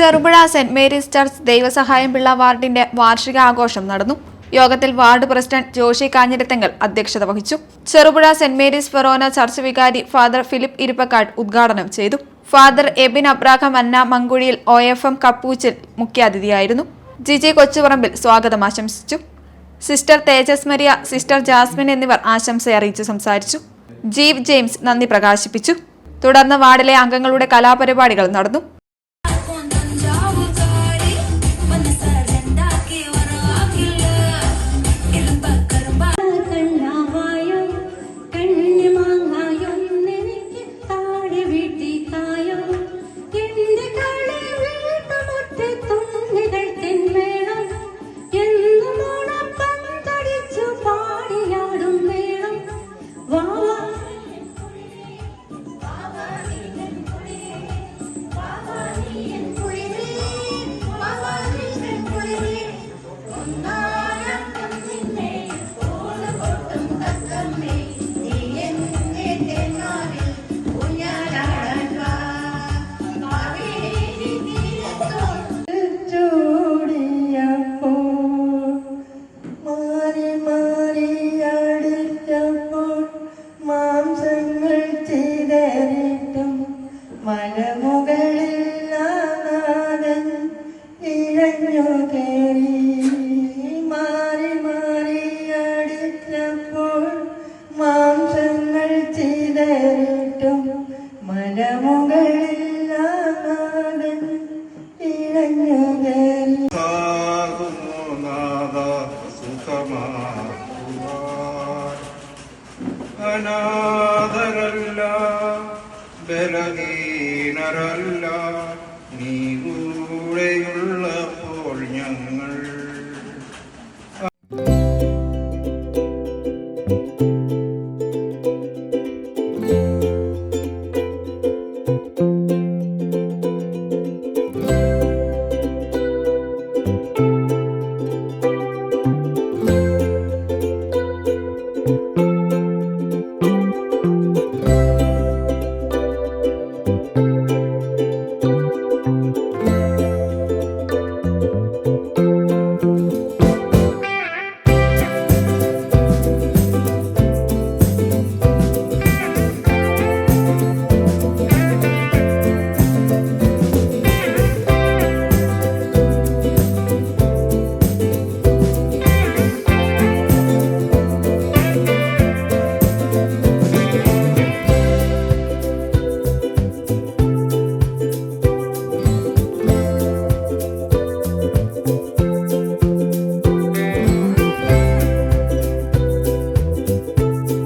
Cherupuzha Saint Mary's church Devasahayam Pillai വാർഡിന്റെ വാർഷികാഘോഷം നടന്നു. യോഗത്തിൽ വാർഡ് പ്രസിഡന്റ് ജോഷി കാഞ്ഞിരത്തെങ്കൽ അധ്യക്ഷത വഹിച്ചു. Cherupuzha Saint Mary's forane church വികാരി ഫാദർ ഫിലിപ്പ് ഇരിപ്പക്കാട് ഉദ്ഘാടനം ചെയ്തു. Father Ebin Abraham Anna Mankuzhiyil OFM കപ്പൂച്ചിൽ മുഖ്യാതിഥിയായിരുന്നു. ജിജി കൊച്ചുപറമ്പിൽ സ്വാഗതം ആശംസിച്ചു. Sister Thejas Maria, sister Jasmine എന്നിവർ ആശംസ അറിയിച്ചു സംസാരിച്ചു. ജീവ് ജെയിംസ് നന്ദി പ്രകാശിപ്പിച്ചു. തുടർന്ന് വാർഡിലെ അംഗങ്ങളുടെ കലാപരിപാടികൾ നടന്നു. മലമുകളിലാനാഥൻ ഇഴഞ്ഞു കേറി മാറി മാറി അടിച്ചപ്പോൾ മാംസങ്ങൾ ചിതറിട്ടും മലമുകളിലാനാഥൻ ഇഴഞ്ഞു കേറി അനാഥരല്ല ബലഹീനരല്ല നീ കൂടെയുള്ള